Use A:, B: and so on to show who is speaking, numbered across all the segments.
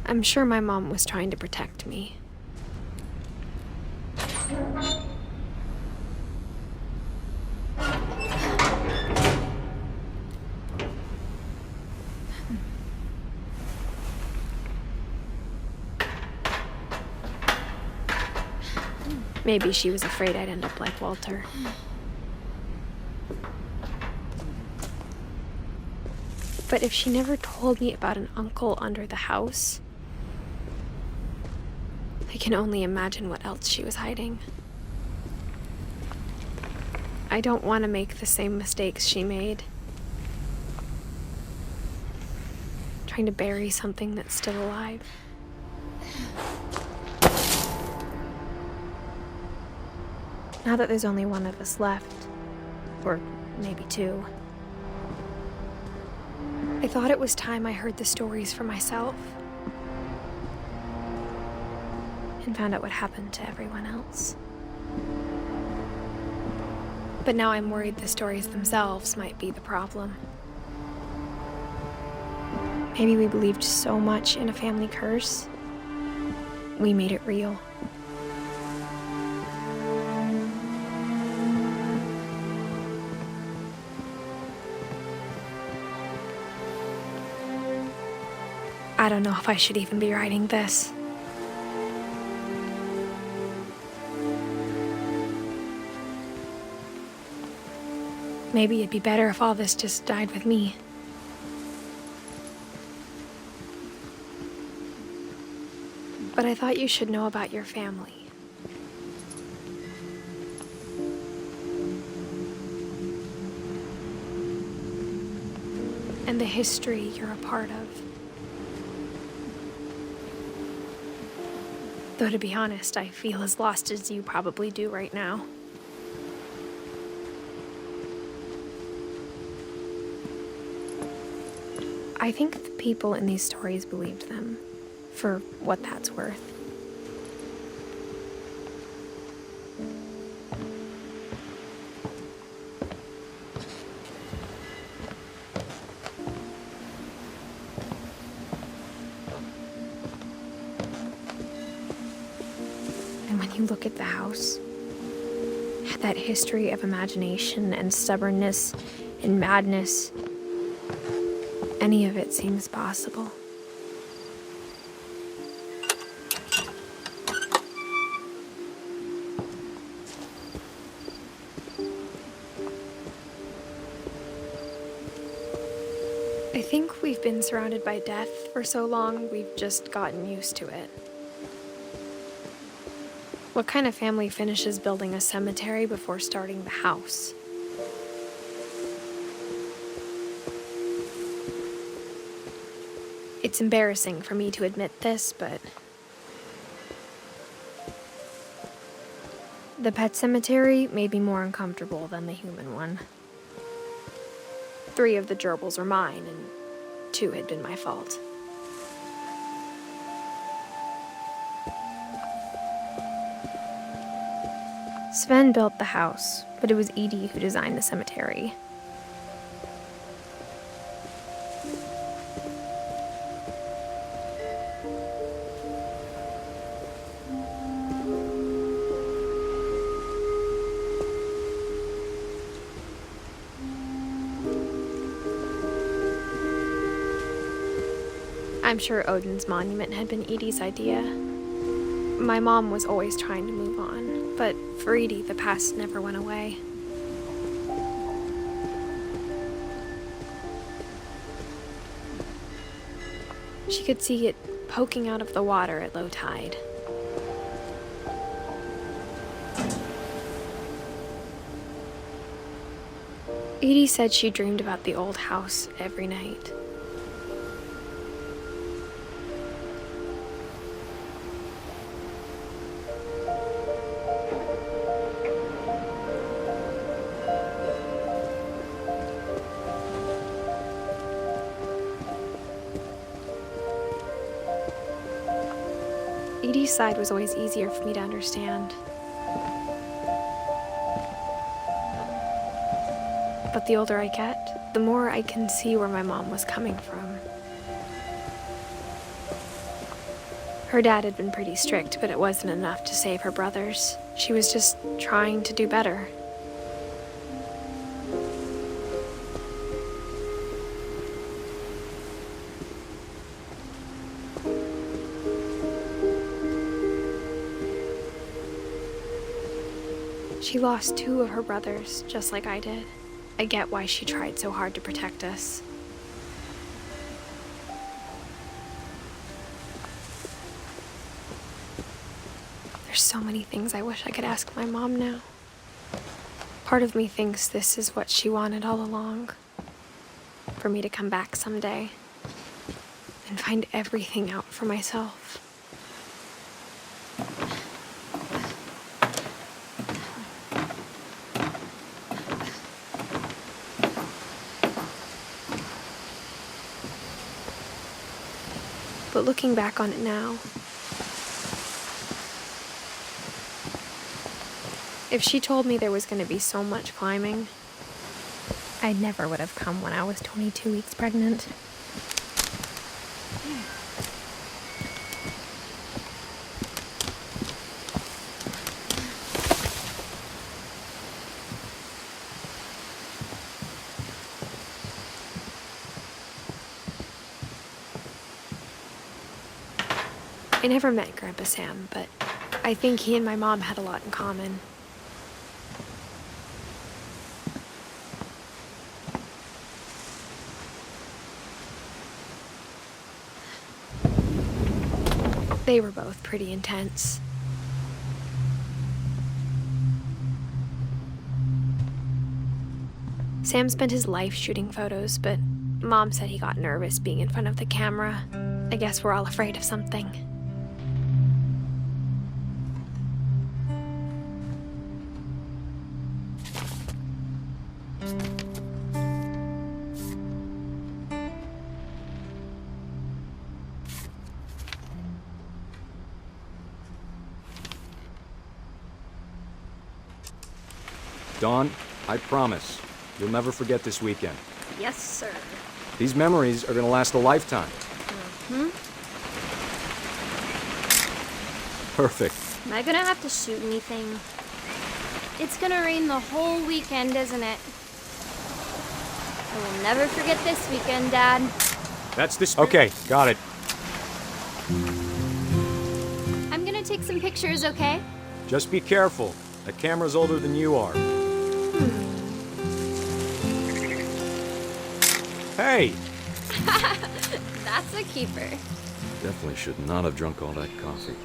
A: I'm sure my mom was trying to protect me. Maybe she was afraid I'd end up like Walter. But if she never told me about an uncle under the house, I can only imagine what else she was hiding. I don't want to make the same mistakes she made. Trying to bury something that's still alive. Now that there's only one of us left, or maybe two, I thought it was time I heard the stories for myself and found out what happened to everyone else. But now I'm worried the stories themselves might be the problem. Maybe we believed so much in a family curse, we made it real. I don't know if I should even be writing this. Maybe it'd be better if all this just died with me. But I thought you should know about your family. And the history you're a part of. Though to be honest, I feel as lost as you probably do right now. I think the people in these stories believed them, for what that's worth. And when you look at the house, that history of imagination and stubbornness and madness, any of it seems possible. I think we've been surrounded by death for so long, we've just gotten used to it. What kind of family finishes building a cemetery before starting the house? It's embarrassing for me to admit this, but the pet cemetery made me more uncomfortable than the human one. 3 of the gerbils were mine, and 2 had been my fault. Sven built the house, but it was Edie who designed the cemetery. I'm sure Odin's monument had been Edie's idea. My mom was always trying to move on, but for Edie, the past never went away. She could see it poking out of the water at low tide. Edie said she dreamed about the old house every night. Edie's side was always easier for me to understand. But the older I get, the more I can see where my mom was coming from. Her dad had been pretty strict, but it wasn't enough to save her brothers. She was just trying to do better. She lost 2 of her brothers, just like I did. I get why she tried so hard to protect us. There's so many things I wish I could ask my mom now. Part of me thinks this is what she wanted all along. For me to come back someday and find everything out for myself. But looking back on it now, if she told me there was going to be so much climbing, I never would have come when I was 22 weeks pregnant. I never met Grandpa Sam, but I think he and my mom had a lot in common. They were both pretty intense. Sam spent his life shooting photos, but Mom said he got nervous being in front of the camera. I guess we're all afraid of something.
B: Dawn, I promise, you'll never forget this weekend.
A: Yes, sir.
B: These memories are gonna last a lifetime. Perfect.
C: Am I gonna have to shoot anything? It's gonna rain the whole weekend, isn't it? I will never forget this weekend, Dad.
B: That's the spirit. Okay, got it.
C: I'm gonna take some pictures, okay?
B: Just be careful. That camera's older than you are. Hey!
C: That's a keeper.
B: Definitely should not have drunk all that coffee.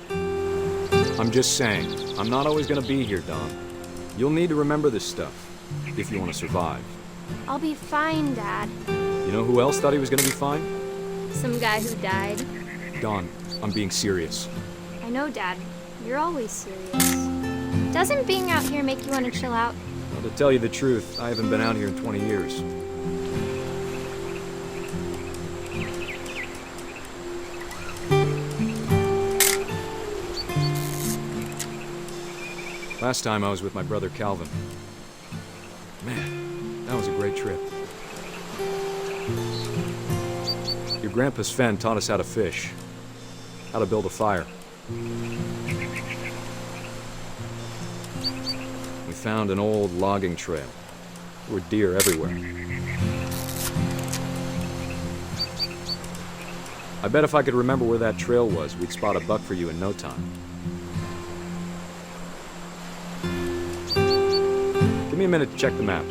B: I'm just saying, I'm not always gonna be here, Don. You'll need to remember this stuff, if you want to survive.
C: I'll be fine, Dad.
B: You know who else thought he was gonna be fine?
C: Some guy who died.
B: Don, I'm being serious.
C: I know, Dad. You're always serious. Doesn't being out here make you want to chill out?
B: Well, to tell you the truth, I haven't been out here in 20 years. Last time I was with my brother Calvin. Man, that was a great trip. Your grandpa Sven taught us how to fish, how to build a fire. We found an old logging trail. There were deer everywhere. I bet if I could remember where that trail was, we'd spot a buck for you in no time. Give me a minute to check the map.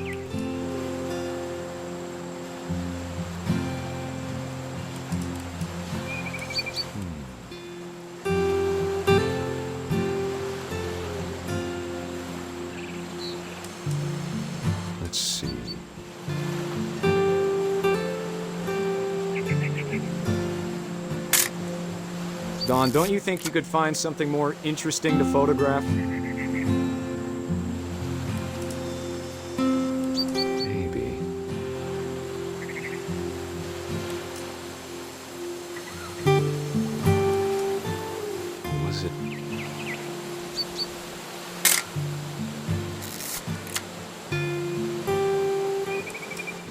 B: Let's see. Don, don't you think you could find something more interesting to photograph? Maybe. Was it?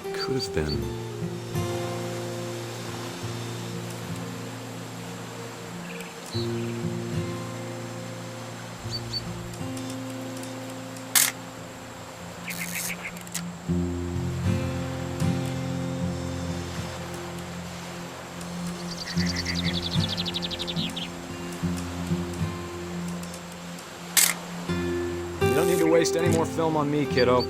B: It could have been. You don't need to waste any more film on me, kiddo.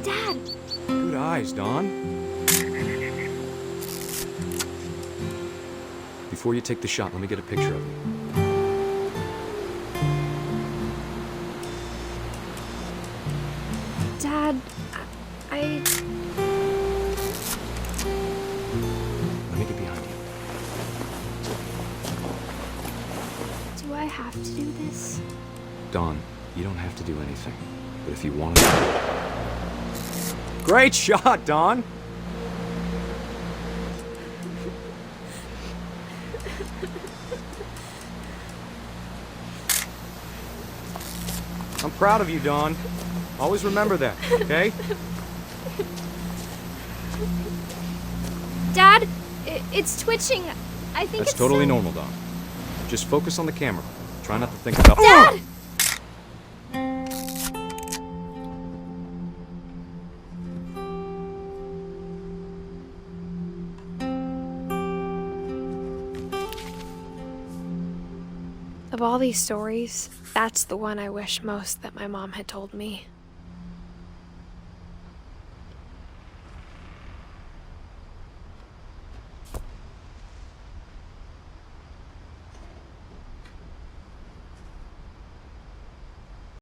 C: Dad!
B: Good eyes, Dawn. Before you take the shot, let me get a picture of you.
C: Dad, I...
B: Let me get behind you.
C: Do I have to do this?
B: Dawn, you don't have to do anything. But if you want to... Great shot, Dawn! I'm proud of you, Dawn. Always remember that, okay?
C: Dad, it's twitching. I think
B: That's
C: it's
B: totally
C: so-
B: normal, Dawn. Just focus on the camera. Try not to think about...
C: Dad!
A: Of all these stories, that's the one I wish most that my mom had told me.